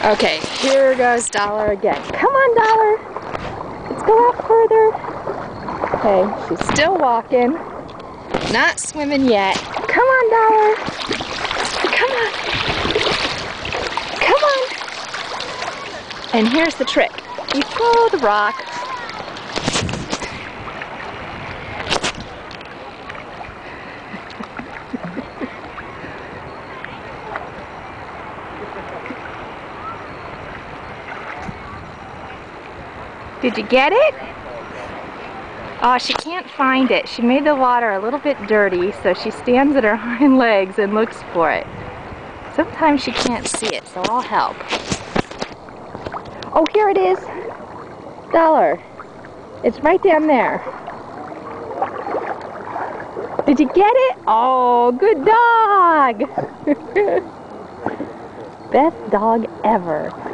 Okay, here goes Dollar again. Come on, Dollar. Let's go out further. Okay, she's still walking. Not swimming yet. Come on, Dollar. Come on. Come on. And here's the trick. You throw the rock. Did you get it? Oh, she can't find it. She made the water a little bit dirty, so she stands at her hind legs and looks for it. Sometimes she can't see it, so I'll help. Oh, here it is. Dollar. It's right down there. Did you get it? Oh, good dog. Best dog ever.